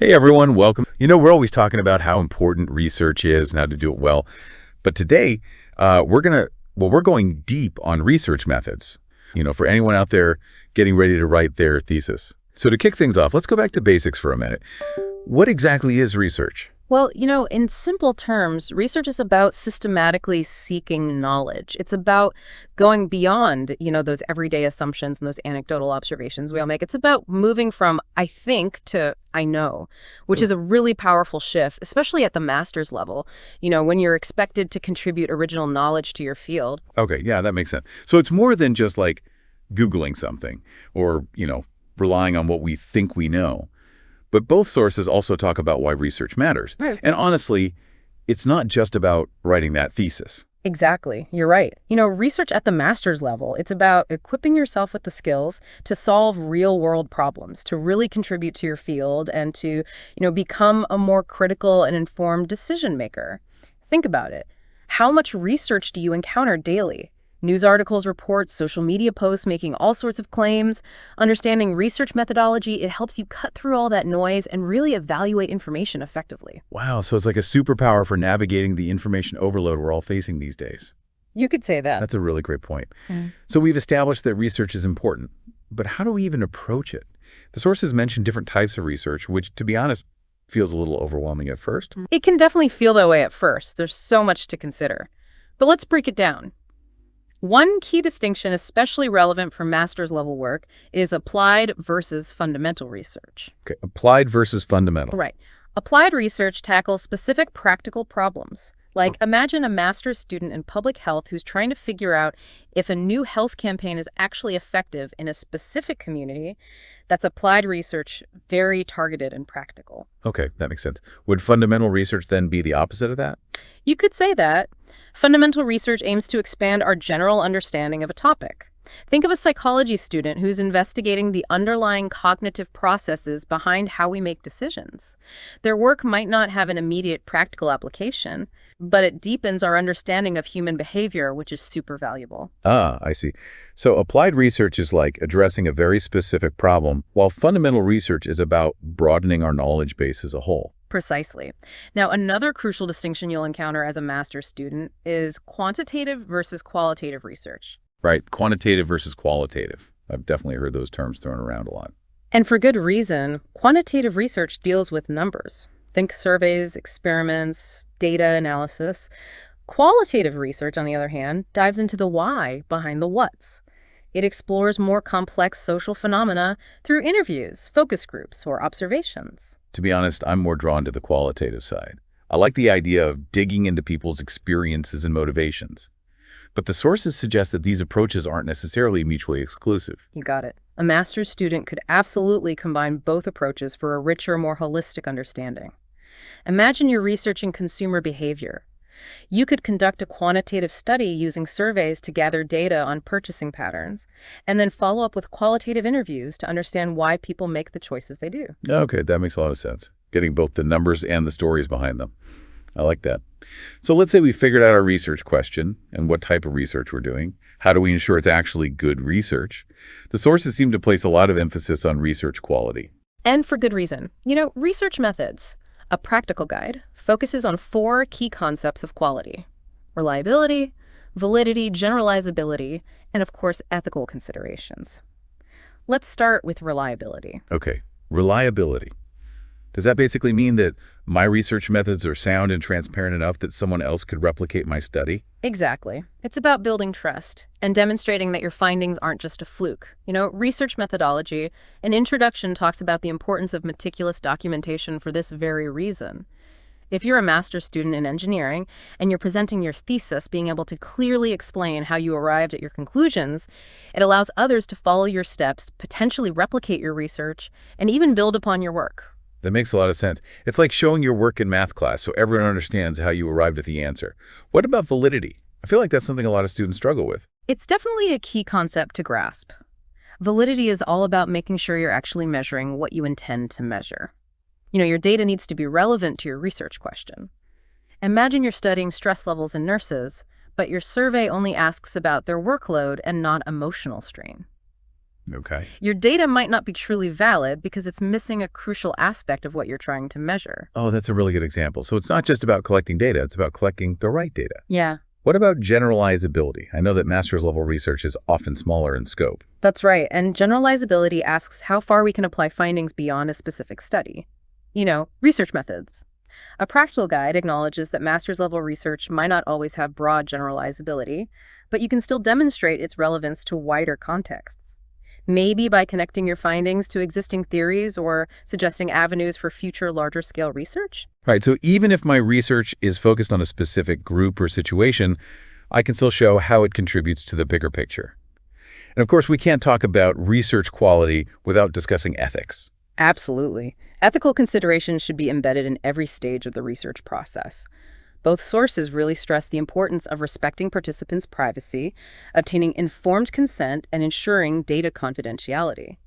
Hey everyone, welcome. We're always talking about how important research is and how to do it well. But today, we're going deep on research methods, for anyone out there getting ready to write their thesis. So to kick things off, let's go back to basics for a minute. What exactly is research? Well, in simple terms, research is about systematically seeking knowledge. It's about going beyond, those everyday assumptions and those anecdotal observations we all make. It's about moving from I think to I know, which is a really powerful shift, especially at the master's level, when you're expected to contribute original knowledge to your field. Okay, yeah, that makes sense. So it's more than just like Googling something or, relying on what we think we know. But both sources also talk about why research matters. Right. And honestly, it's not just about writing that thesis. Exactly. You're right. Research at the master's level, it's about equipping yourself with the skills to solve real-world problems, to really contribute to your field, and to, become a more critical and informed decision maker. Think about it. How much research do you encounter daily? News articles, reports, social media posts making all sorts of claims. Understanding research methodology, it helps you cut through all that noise and really evaluate information effectively. Wow, so it's like a superpower for navigating the information overload we're all facing these days. You could say that. That's a really great point. Mm. So we've established that research is important, but how do we even approach it? The sources mention different types of research, which, to be honest, feels a little overwhelming at first. It can definitely feel that way at first. There's so much to consider. But let's break it down. One key distinction, especially relevant for master's level work, is applied versus fundamental research. Okay, applied versus fundamental. Right. Applied research tackles specific practical problems. Like, imagine a master's student in public health who's trying to figure out if a new health campaign is actually effective in a specific community. That's applied research, very targeted and practical. Okay, that makes sense. Would fundamental research then be the opposite of that? You could say that. Fundamental research aims to expand our general understanding of a topic. Think of a psychology student who's investigating the underlying cognitive processes behind how we make decisions. Their work might not have an immediate practical application, but it deepens our understanding of human behavior, which is super valuable. Ah, I see. So applied research is like addressing a very specific problem, while fundamental research is about broadening our knowledge base as a whole. Precisely. Now, another crucial distinction you'll encounter as a master's student is quantitative versus qualitative research. Right, quantitative versus qualitative. I've definitely heard those terms thrown around a lot. And for good reason. Quantitative research deals with numbers. Think surveys, experiments, data analysis. Qualitative research, on the other hand, dives into the why behind the what's. It explores more complex social phenomena through interviews, focus groups, or observations. To be honest, I'm more drawn to the qualitative side. I like the idea of digging into people's experiences and motivations. But the sources suggest that these approaches aren't necessarily mutually exclusive. You got it. A master's student could absolutely combine both approaches for a richer, more holistic understanding. Imagine you're researching consumer behavior. You could conduct a quantitative study using surveys to gather data on purchasing patterns, and then follow up with qualitative interviews to understand why people make the choices they do. Okay, that makes a lot of sense. Getting both the numbers and the stories behind them. I like that. So let's say we figured out our research question and what type of research we're doing. How do we ensure it's actually good research? The sources seem to place a lot of emphasis on research quality. And for good reason. Research methods. A practical guide focuses on 4 key concepts of quality: reliability, validity, generalizability, and of course, ethical considerations. Let's start with reliability. Okay, reliability. Does that basically mean that my research methods are sound and transparent enough that someone else could replicate my study? Exactly. It's about building trust and demonstrating that your findings aren't just a fluke. Research methodology, an introduction talks about the importance of meticulous documentation for this very reason. If you're a master's student in engineering and you're presenting your thesis, being able to clearly explain how you arrived at your conclusions, it allows others to follow your steps, potentially replicate your research, and even build upon your work. That makes a lot of sense. It's like showing your work in math class so everyone understands how you arrived at the answer. What about validity? I feel like that's something a lot of students struggle with. It's definitely a key concept to grasp. Validity is all about making sure you're actually measuring what you intend to measure. Your data needs to be relevant to your research question. Imagine you're studying stress levels in nurses, but your survey only asks about their workload and not emotional strain. Okay. Your data might not be truly valid because it's missing a crucial aspect of what you're trying to measure. Oh, that's a really good example. So it's not just about collecting data, it's about collecting the right data. Yeah, What about generalizability? I know that master's level research is often smaller in scope. that's right. And generalizability asks how far we can apply findings beyond a specific study. Research methods. A practical guide acknowledges that master's level research might not always have broad generalizability, but you can still demonstrate its relevance to wider contexts. Maybe by connecting your findings to existing theories or suggesting avenues for future larger scale research? Right, so even if my research is focused on a specific group or situation, I can still show how it contributes to the bigger picture. And of course, we can't talk about research quality without discussing ethics. Absolutely. Ethical considerations should be embedded in every stage of the research process. Both sources really stress the importance of respecting participants' privacy, obtaining informed consent, and ensuring data confidentiality.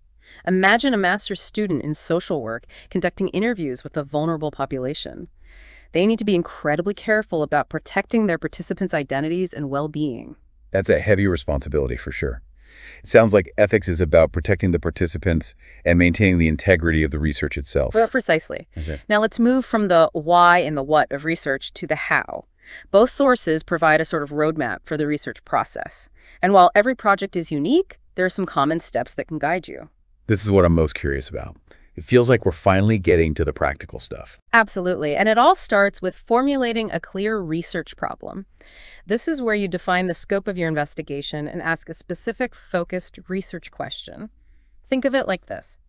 Imagine a master's student in social work conducting interviews with a vulnerable population. They need to be incredibly careful about protecting their participants' identities and well-being. That's a heavy responsibility for sure. It sounds like ethics is about protecting the participants and maintaining the integrity of the research itself. Well, precisely. Okay. Now let's move from the why and the what of research to the how. Both sources provide a sort of roadmap for the research process. And while every project is unique, there are some common steps that can guide you. This is what I'm most curious about. It feels like we're finally getting to the practical stuff. Absolutely. And it all starts with formulating a clear research problem. This is where you define the scope of your investigation and ask a specific, focused research question. Think of it like this.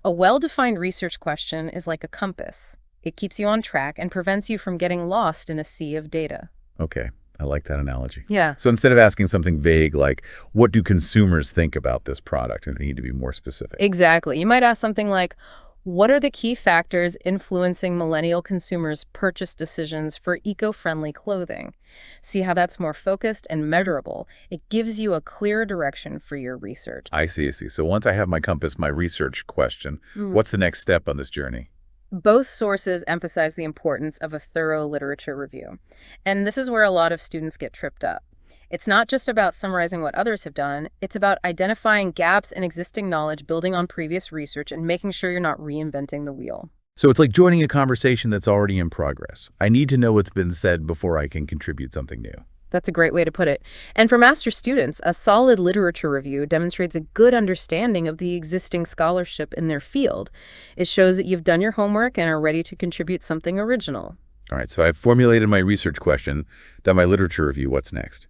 A well-defined research question is like a compass. It keeps you on track and prevents you from getting lost in a sea of data. Okay, I like that analogy. Yeah. So instead of asking something vague like, what do consumers think about this product? And they need to be more specific. Exactly. You might ask something like, what are the key factors influencing millennial consumers' purchase decisions for eco-friendly clothing? See how that's more focused and measurable. It gives you a clear direction for your research. I see. So once I have my compass, my research question, what's the next step on this journey? Both sources emphasize the importance of a thorough literature review. And this is where a lot of students get tripped up. It's not just about summarizing what others have done, it's about identifying gaps in existing knowledge, building on previous research, and making sure you're not reinventing the wheel. So it's like joining a conversation that's already in progress. I need to know what's been said before I can contribute something new. That's a great way to put it. And for master's students, a solid literature review demonstrates a good understanding of the existing scholarship in their field. It shows that you've done your homework and are ready to contribute something original. All right, so I've formulated my research question, done my literature review. What's next?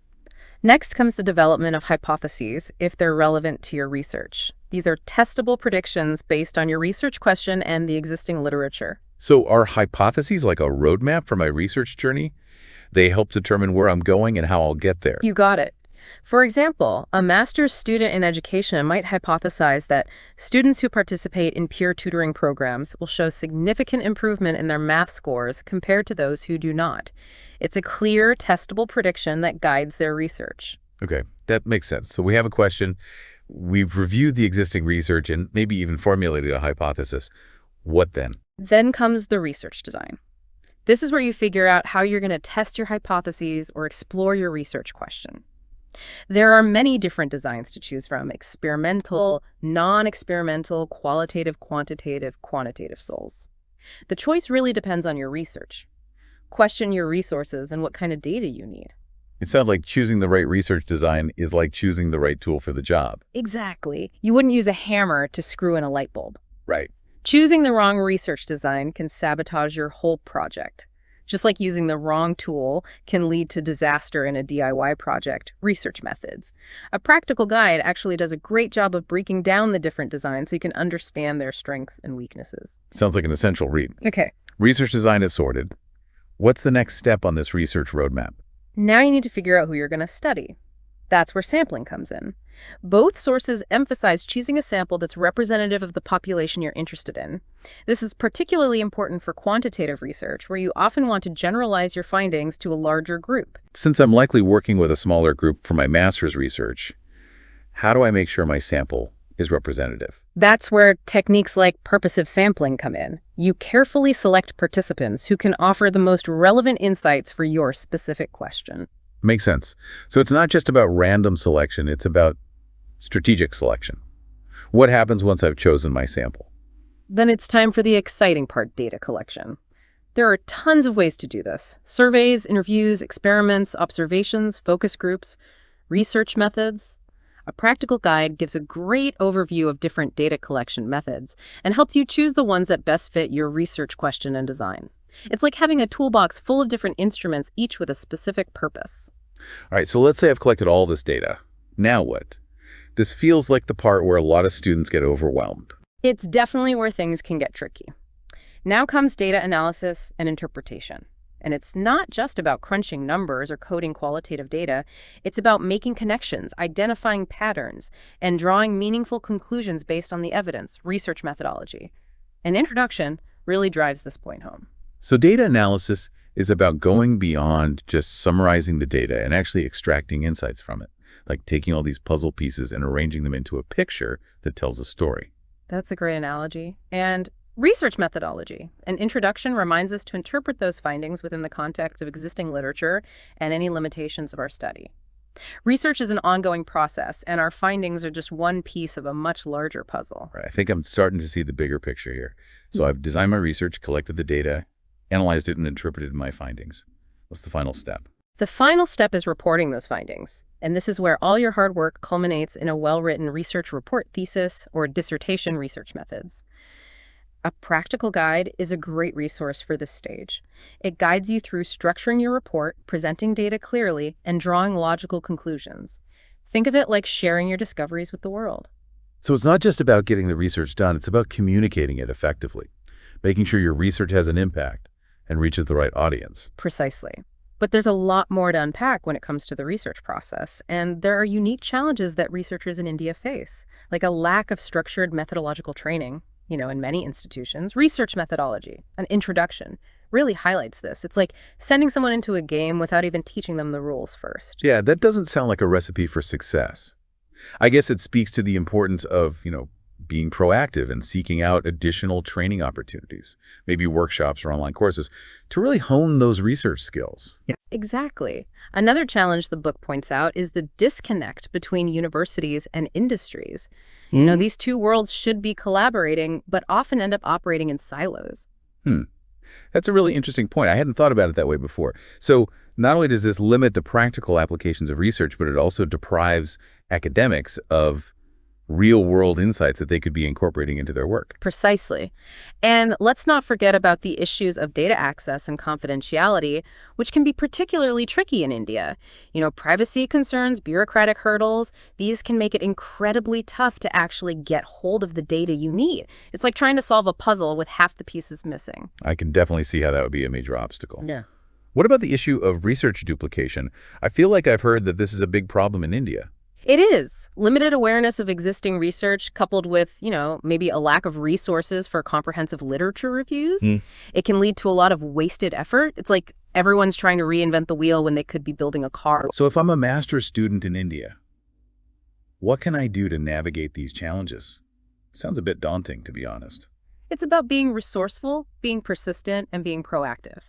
Next comes the development of hypotheses, if they're relevant to your research. These are testable predictions based on your research question and the existing literature. So are hypotheses like a roadmap for my research journey? They help determine where I'm going and how I'll get there. You got it. For example, a master's student in education might hypothesize that students who participate in peer tutoring programs will show significant improvement in their math scores compared to those who do not. It's a clear, testable prediction that guides their research. Okay, that makes sense. So we have a question, we've reviewed the existing research and maybe even formulated a hypothesis. What then? Then comes the research design. This is where you figure out how you're going to test your hypotheses or explore your research question. There are many different designs to choose from: experimental, non-experimental, qualitative, quantitative, quantitative souls. The choice really depends on your research. Question your resources and what kind of data you need. It sounds like choosing the right research design is like choosing the right tool for the job. Exactly. You wouldn't use a hammer to screw in a light bulb. Right. Choosing the wrong research design can sabotage your whole project. Just like using the wrong tool can lead to disaster in a DIY project, research methods. A practical guide actually does a great job of breaking down the different designs so you can understand their strengths and weaknesses. Sounds like an essential read. Okay, Research design is sorted. What's the next step on this research roadmap? now you need to figure out who you're going to study. That's where sampling comes in. Both sources emphasize choosing a sample that's representative of the population you're interested in. This is particularly important for quantitative research, where you often want to generalize your findings to a larger group. Since I'm likely working with a smaller group for my master's research, how do I make sure my sample is representative? That's where techniques like purposive sampling come in. You carefully select participants who can offer the most relevant insights for your specific question. Makes sense. So it's not just about random selection, it's about strategic selection. What happens once I've chosen my sample? Then it's time for the exciting part, data collection. There are tons of ways to do this. Surveys, interviews, experiments, observations, focus groups, research methods. A practical guide gives a great overview of different data collection methods and helps you choose the ones that best fit your research question and design. It's like having a toolbox full of different instruments, each with a specific purpose. All right, so let's say I've collected all this data. Now what? This feels like the part where a lot of students get overwhelmed. It's definitely where things can get tricky. Now comes data analysis and interpretation. And it's not just about crunching numbers or coding qualitative data. It's about making connections, identifying patterns, and drawing meaningful conclusions based on the evidence, research methodology. An introduction really drives this point home. So data analysis is about going beyond just summarizing the data and actually extracting insights from it, like taking all these puzzle pieces and arranging them into a picture that tells a story. That's a great analogy. And research methodology. An introduction reminds us to interpret those findings within the context of existing literature and any limitations of our study. Research is an ongoing process, and our findings are just one piece of a much larger puzzle. Right, I think I'm starting to see the bigger picture here. So I've designed my research, collected the data, analyzed it, and interpreted my findings. What's the final step? The final step is reporting those findings, and this is where all your hard work culminates in a well-written research report, thesis, or dissertation research methods. A practical guide is a great resource for this stage. It guides you through structuring your report, presenting data clearly, and drawing logical conclusions. Think of it like sharing your discoveries with the world. So it's not just about getting the research done, it's about communicating it effectively, making sure your research has an impact and reaches the right audience. Precisely. But there's a lot more to unpack when it comes to the research process, and there are unique challenges that researchers in India face, like a lack of structured methodological training. In many institutions, research methodology, an introduction, really highlights this. It's like sending someone into a game without even teaching them the rules first. Yeah, that doesn't sound like a recipe for success. I guess it speaks to the importance of, being proactive and seeking out additional training opportunities, maybe workshops or online courses, to really hone those research skills. Yeah. Exactly. Another challenge the book points out is the disconnect between universities and industries. These two worlds should be collaborating, but often end up operating in silos. That's a really interesting point. I hadn't thought about it that way before. So not only does this limit the practical applications of research, but it also deprives academics of real-world insights that they could be incorporating into their work. Precisely. And let's not forget about the issues of data access and confidentiality, which can be particularly tricky in India. Privacy concerns, bureaucratic hurdles, these can make it incredibly tough to actually get hold of the data you need. It's like trying to solve a puzzle with half the pieces missing. I can definitely see how that would be a major obstacle. Yeah. What about the issue of research duplication? I feel like I've heard that this is a big problem in India. It is. Limited awareness of existing research coupled with, maybe a lack of resources for comprehensive literature reviews. It can lead to a lot of wasted effort. It's like everyone's trying to reinvent the wheel when they could be building a car. So if I'm a master's student in India, what can I do to navigate these challenges? Sounds a bit daunting, to be honest. It's about being resourceful, being persistent, and being proactive.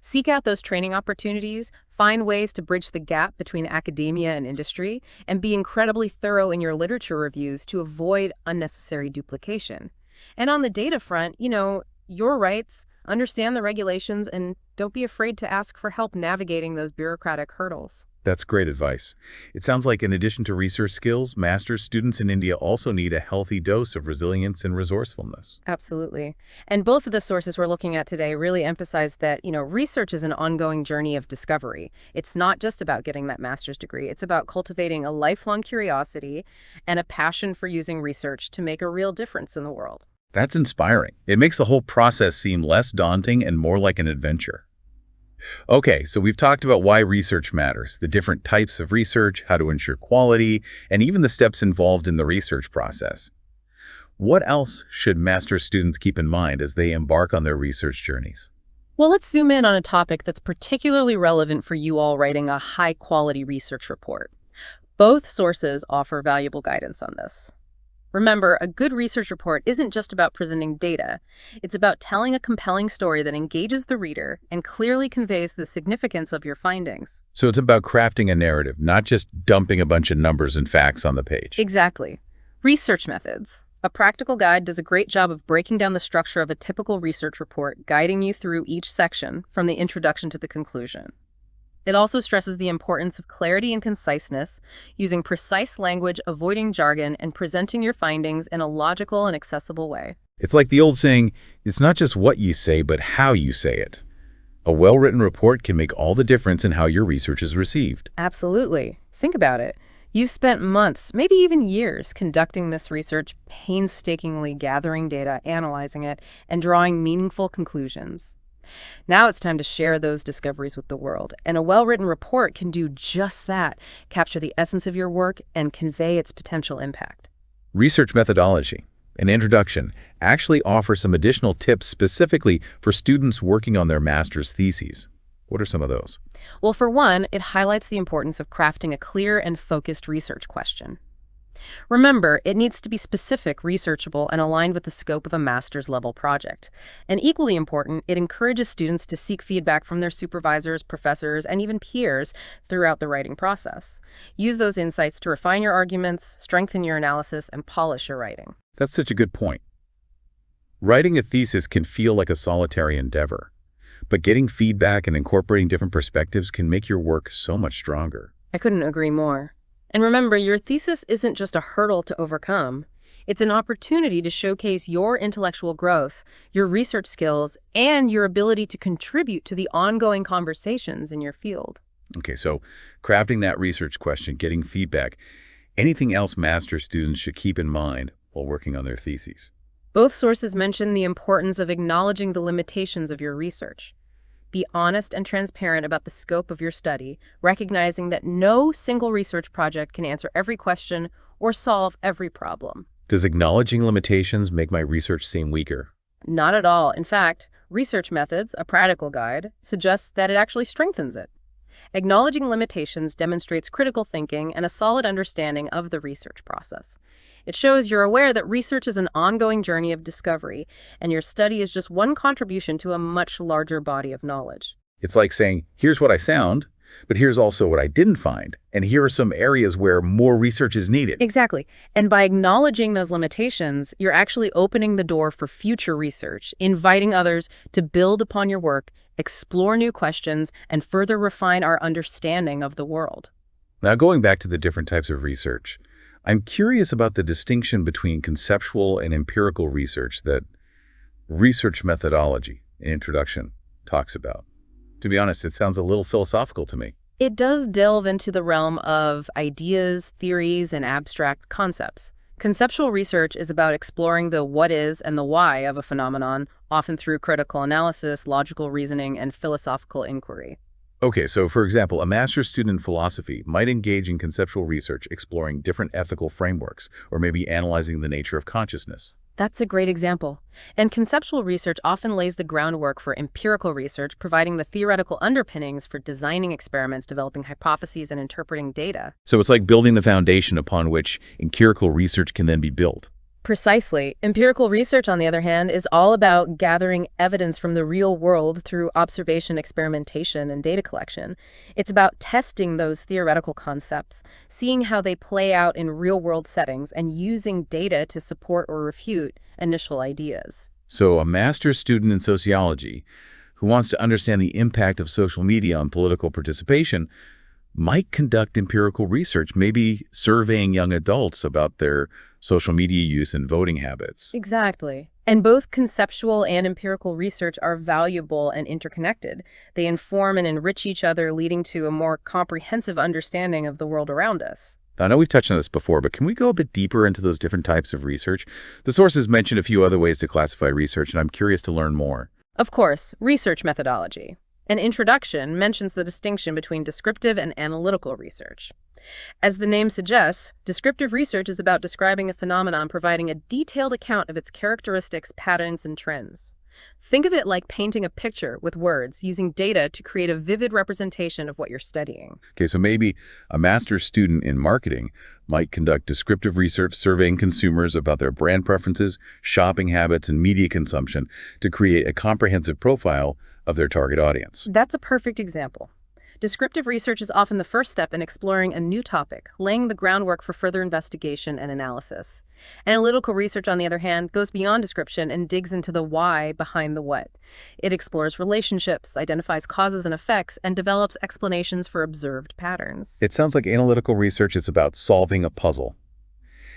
Seek out those training opportunities, find ways to bridge the gap between academia and industry, and be incredibly thorough in your literature reviews to avoid unnecessary duplication. And on the data front, your rights, understand the regulations, and don't be afraid to ask for help navigating those bureaucratic hurdles. That's great advice. It sounds like in addition to research skills, master's students in India also need a healthy dose of resilience and resourcefulness. Absolutely. And both of the sources we're looking at today really emphasize that, research is an ongoing journey of discovery. It's not just about getting that master's degree. It's about cultivating a lifelong curiosity and a passion for using research to make a real difference in the world. That's inspiring. It makes the whole process seem less daunting and more like an adventure. Okay, so we've talked about why research matters, the different types of research, how to ensure quality, and even the steps involved in the research process. What else should master's students keep in mind as they embark on their research journeys? Well, let's zoom in on a topic that's particularly relevant for you all writing a high-quality research report. Both sources offer valuable guidance on this. Remember, a good research report isn't just about presenting data. It's about telling a compelling story that engages the reader and clearly conveys the significance of your findings. So it's about crafting a narrative, not just dumping a bunch of numbers and facts on the page. Exactly. Research methods. A practical guide does a great job of breaking down the structure of a typical research report, guiding you through each section from the introduction to the conclusion. It also stresses the importance of clarity and conciseness, using precise language, avoiding jargon, and presenting your findings in a logical and accessible way. It's like the old saying, it's not just what you say, but how you say it. A well-written report can make all the difference in how your research is received. Absolutely. Think about it. You've spent months, maybe even years, conducting this research, painstakingly gathering data, analyzing it, and drawing meaningful conclusions. Now it's time to share those discoveries with the world, and a well-written report can do just that, capture the essence of your work and convey its potential impact. Research methodology, an introduction, actually offers some additional tips specifically for students working on their master's theses. What are some of those? Well, for one, it highlights the importance of crafting a clear and focused research question. Remember, it needs to be specific, researchable, and aligned with the scope of a master's level project. And equally important, it encourages students to seek feedback from their supervisors, professors, and even peers throughout the writing process. Use those insights to refine your arguments, strengthen your analysis, and polish your writing. That's such a good point. Writing a thesis can feel like a solitary endeavor, but getting feedback and incorporating different perspectives can make your work so much stronger. I couldn't agree more. And remember, your thesis isn't just a hurdle to overcome. It's an opportunity to showcase your intellectual growth, your research skills, and your ability to contribute to the ongoing conversations in your field. Okay, so crafting that research question, getting feedback, anything else master's students should keep in mind while working on their theses? Both sources mention the importance of acknowledging the limitations of your research. Be honest and transparent about the scope of your study, recognizing that no single research project can answer every question or solve every problem. Does acknowledging limitations make my research seem weaker? Not at all. In fact, Research Methods, a practical guide, suggests that it actually strengthens it. Acknowledging limitations demonstrates critical thinking and a solid understanding of the research process. It shows you're aware that research is an ongoing journey of discovery, and your study is just one contribution to a much larger body of knowledge. It's like saying, here's what I found, but here's also what I didn't find, and here are some areas where more research is needed. Exactly. And by acknowledging those limitations, you're actually opening the door for future research, inviting others to build upon your work, explore new questions, and further refine our understanding of the world. Now, going back to the different types of research, I'm curious about the distinction between conceptual and empirical research that research methodology, an introduction, talks about. To be honest, it sounds a little philosophical to me. It does delve into the realm of ideas, theories, and abstract concepts. Conceptual research is about exploring the what is and the why of a phenomenon, often through critical analysis, logical reasoning, and philosophical inquiry. Okay, so for example, a master's student in philosophy might engage in conceptual research exploring different ethical frameworks, or maybe analyzing the nature of consciousness. That's a great example. And conceptual research often lays the groundwork for empirical research, providing the theoretical underpinnings for designing experiments, developing hypotheses, and interpreting data. So it's like building the foundation upon which empirical research can then be built. Precisely. Empirical research, on the other hand, is all about gathering evidence from the real world through observation, experimentation, and data collection. It's about testing those theoretical concepts, seeing how they play out in real-world settings, and using data to support or refute initial ideas. So a master's student in sociology who wants to understand the impact of social media on political participation might conduct empirical research, maybe surveying young adults about their social media use and voting habits. Exactly. And both conceptual and empirical research are valuable and interconnected. They inform and enrich each other, leading to a more comprehensive understanding of the world around us. Now, I know we've touched on this before, but can we go a bit deeper into those different types of research? The sources mention a few other ways to classify research, and I'm curious to learn more. Of course, research methodology. An introduction mentions the distinction between descriptive and analytical research. As the name suggests, descriptive research is about describing a phenomenon, providing a detailed account of its characteristics, patterns, and trends. Think of it like painting a picture with words, using data to create a vivid representation of what you're studying. Okay, so maybe a master's student in marketing might conduct descriptive research surveying consumers about their brand preferences, shopping habits, and media consumption to create a comprehensive profile of their target audience. That's a perfect example. Descriptive research is often the first step in exploring a new topic, laying the groundwork for further investigation and analysis. Analytical research, on the other hand, goes beyond description and digs into the why behind the what. It explores relationships, identifies causes and effects, and develops explanations for observed patterns. It sounds like analytical research is about solving a puzzle.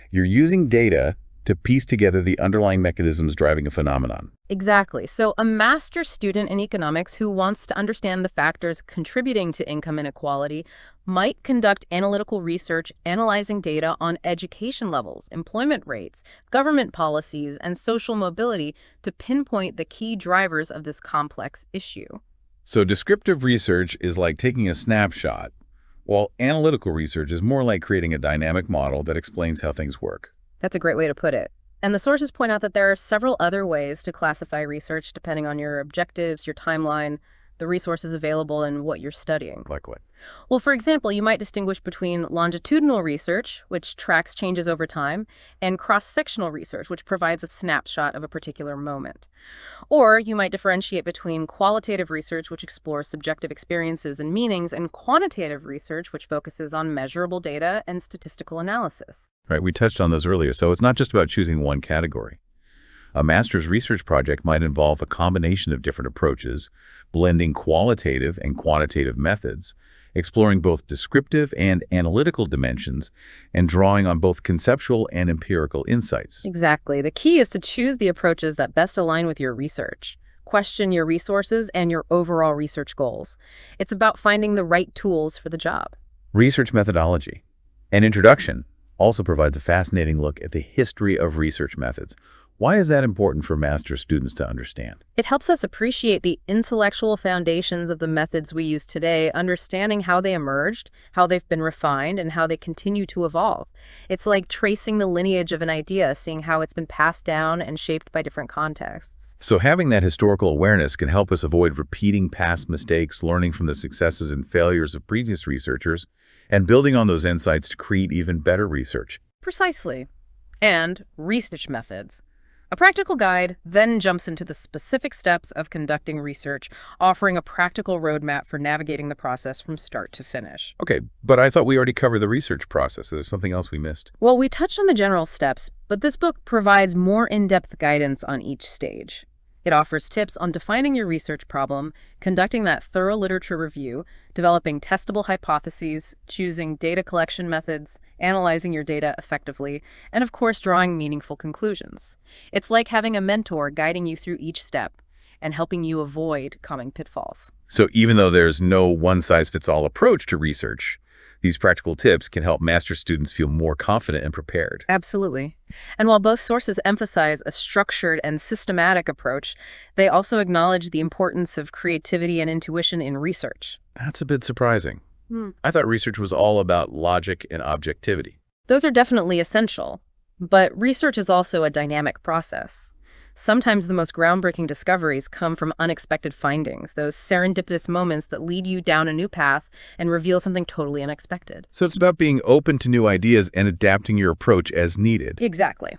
You're using data to piece together the underlying mechanisms driving a phenomenon. Exactly. So a master's student in economics who wants to understand the factors contributing to income inequality might conduct analytical research analyzing data on education levels, employment rates, government policies, and social mobility to pinpoint the key drivers of this complex issue. So descriptive research is like taking a snapshot, while analytical research is more like creating a dynamic model that explains how things work. That's a great way to put it. And the sources point out that there are several other ways to classify research depending on your objectives, your timeline, the resources available, and what you're studying. Like what? Well, for example, you might distinguish between longitudinal research, which tracks changes over time, and cross-sectional research, which provides a snapshot of a particular moment. Or you might differentiate between qualitative research, which explores subjective experiences and meanings, and quantitative research, which focuses on measurable data and statistical analysis. Right, we touched on those earlier, so it's not just about choosing one category. A master's research project might involve a combination of different approaches, blending qualitative and quantitative methods, exploring both descriptive and analytical dimensions, and drawing on both conceptual and empirical insights. Exactly. The key is to choose the approaches that best align with your research. Question your resources and your overall research goals. It's about finding the right tools for the job. Research methodology. An introduction also provides a fascinating look at the history of research methods. Why is that important for master's students to understand? It helps us appreciate the intellectual foundations of the methods we use today, understanding how they emerged, how they've been refined, and how they continue to evolve. It's like tracing the lineage of an idea, seeing how it's been passed down and shaped by different contexts. So having that historical awareness can help us avoid repeating past mistakes, learning from the successes and failures of previous researchers, and building on those insights to create even better research. Precisely. And research methods. A practical guide then jumps into the specific steps of conducting research, offering a practical roadmap for navigating the process from start to finish. Okay, but I thought we already covered the research process. There's something else we missed. Well, we touched on the general steps, but this book provides more in-depth guidance on each stage. It offers tips on defining your research problem, conducting that thorough literature review, developing testable hypotheses, choosing data collection methods, analyzing your data effectively, and of course, drawing meaningful conclusions. It's like having a mentor guiding you through each step and helping you avoid common pitfalls. So even though there's no one-size-fits-all approach to research, these practical tips can help master's students feel more confident and prepared. Absolutely. And while both sources emphasize a structured and systematic approach, they also acknowledge the importance of creativity and intuition in research. That's a bit surprising. I thought research was all about logic and objectivity. Those are definitely essential, but research is also a dynamic process. Sometimes the most groundbreaking discoveries come from unexpected findings, those serendipitous moments that lead you down a new path and reveal something totally unexpected. So it's about being open to new ideas and adapting your approach as needed. Exactly.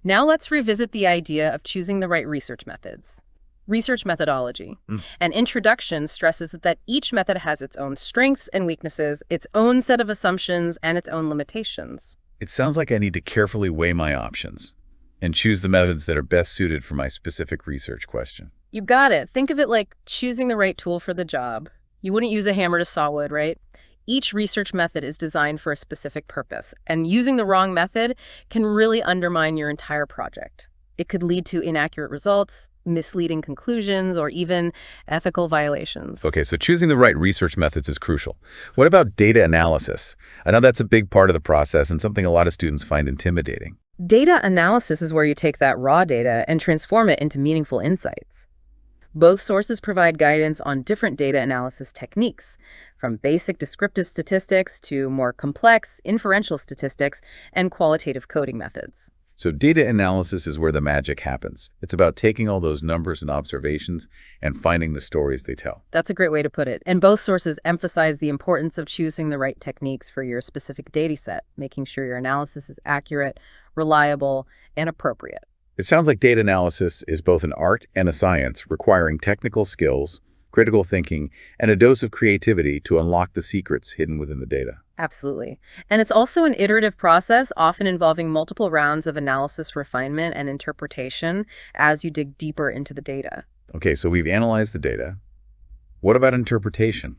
Now let's revisit the idea of choosing the right research methods. Research methodology. An introduction stresses that each method has its own strengths and weaknesses, its own set of assumptions, and its own limitations. It sounds like I need to carefully weigh my options and choose the methods that are best suited for my specific research question. You got it. Think of it like choosing the right tool for the job. You wouldn't use a hammer to saw wood, right? Each research method is designed for a specific purpose, and using the wrong method can really undermine your entire project. It could lead to inaccurate results, misleading conclusions, or even ethical violations. Okay, so choosing the right research methods is crucial. What about data analysis? I know that's a big part of the process and something a lot of students find intimidating. Data analysis is where you take that raw data and transform it into meaningful insights. Both sources provide guidance on different data analysis techniques, from basic descriptive statistics to more complex inferential statistics and qualitative coding methods. So data analysis is where the magic happens. It's about taking all those numbers and observations and finding the stories they tell. That's a great way to put it. And both sources emphasize the importance of choosing the right techniques for your specific data set, making sure your analysis is accurate, reliable, and appropriate. It sounds like data analysis is both an art and a science, requiring technical skills, critical thinking, and a dose of creativity to unlock the secrets hidden within the data. Absolutely. And it's also an iterative process, often involving multiple rounds of analysis, refinement, and interpretation as you dig deeper into the data. Okay, so we've analyzed the data. What about interpretation?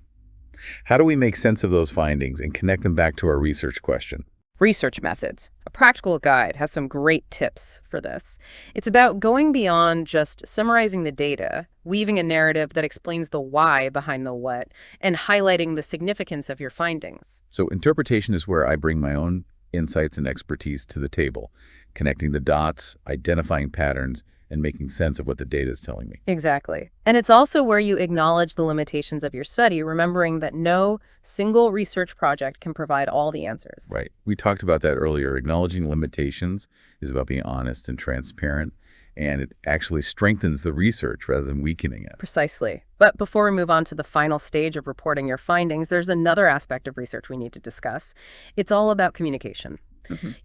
How do we make sense of those findings and connect them back to our research question? Research methods. A practical guide has some great tips for this. It's about going beyond just summarizing the data, weaving a narrative that explains the why behind the what, and highlighting the significance of your findings. So interpretation is where I bring my own insights and expertise to the table, connecting the dots, identifying patterns, and making sense of what the data is telling me. Exactly. And it's also where you acknowledge the limitations of your study, remembering that no single research project can provide all the answers. Right. We talked about that earlier. Acknowledging limitations is about being honest and transparent, and it actually strengthens the research rather than weakening it. Precisely. But before we move on to the final stage of reporting your findings, there's another aspect of research we need to discuss. It's all about communication.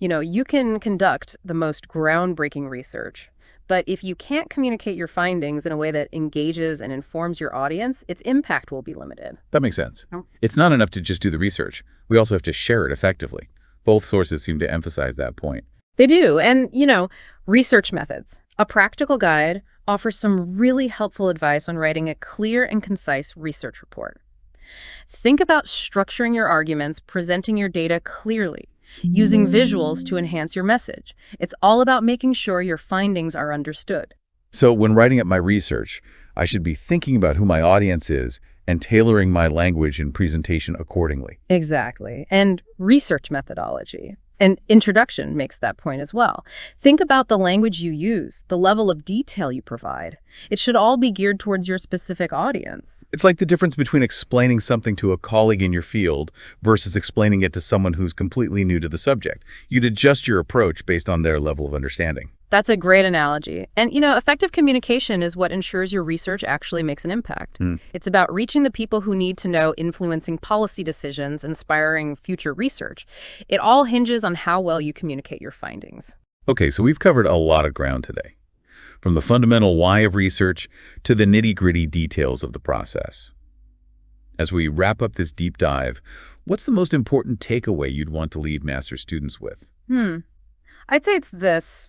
You can conduct the most groundbreaking research, but if you can't communicate your findings in a way that engages and informs your audience, its impact will be limited. That makes sense. Oh. It's not enough to just do the research. We also have to share it effectively. Both sources seem to emphasize that point. They do. And, research methods. A practical guide offers some really helpful advice on writing a clear and concise research report. Think about structuring your arguments, presenting your data clearly, using visuals to enhance your message. It's all about making sure your findings are understood. So when writing up my research, I should be thinking about who my audience is and tailoring my language and presentation accordingly. Exactly. And research methodology. And introduction makes that point as well. Think about the language you use, the level of detail you provide. It should all be geared towards your specific audience. It's like the difference between explaining something to a colleague in your field versus explaining it to someone who's completely new to the subject. You'd adjust your approach based on their level of understanding. That's a great analogy. And, effective communication is what ensures your research actually makes an impact. It's about reaching the people who need to know, influencing policy decisions, inspiring future research. It all hinges on how well you communicate your findings. Okay, so we've covered a lot of ground today, from the fundamental why of research to the nitty-gritty details of the process. As we wrap up this deep dive, what's the most important takeaway you'd want to leave master's students with? I'd say it's this.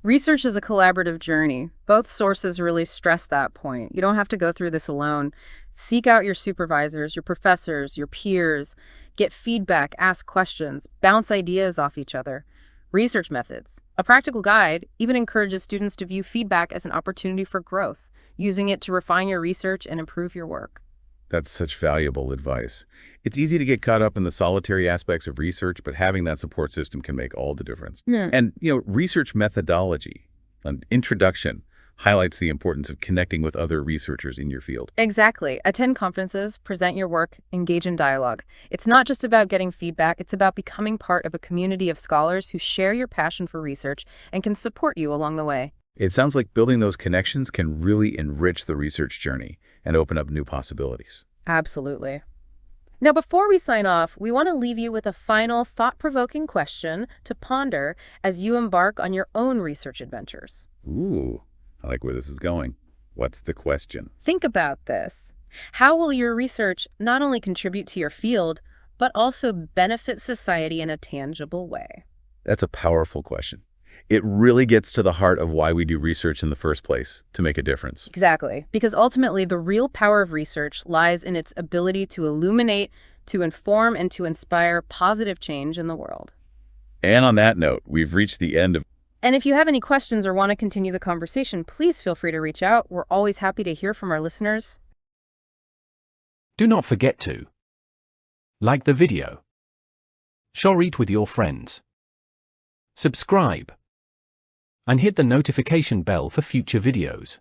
Research is a collaborative journey. Both sources really stress that point. You don't have to go through this alone. Seek out your supervisors, your professors, your peers. Get feedback, ask questions, bounce ideas off each other. Research methods. A practical guide even encourages students to view feedback as an opportunity for growth, using it to refine your research and improve your work. That's such valuable advice. It's easy to get caught up in the solitary aspects of research, but having that support system can make all the difference. And, research methodology, an introduction, highlights the importance of connecting with other researchers in your field. Exactly. Attend conferences, present your work, engage in dialogue. It's not just about getting feedback, it's about becoming part of a community of scholars who share your passion for research and can support you along the way. It sounds like building those connections can really enrich the research journey and open up new possibilities. Absolutely. Now, before we sign off, we want to leave you with a final thought-provoking question to ponder as you embark on your own research adventures. Ooh, I like where this is going. What's the question? Think about this. How will your research not only contribute to your field, but also benefit society in a tangible way? That's a powerful question. It really gets to the heart of why we do research in the first place, to make a difference. Exactly, because ultimately the real power of research lies in its ability to illuminate, to inform, and to inspire positive change in the world. And on that note, we've reached the end of... And if you have any questions or want to continue the conversation, please feel free to reach out. We're always happy to hear from our listeners. Do not forget to like the video, share it with your friends, subscribe, and hit the notification bell for future videos.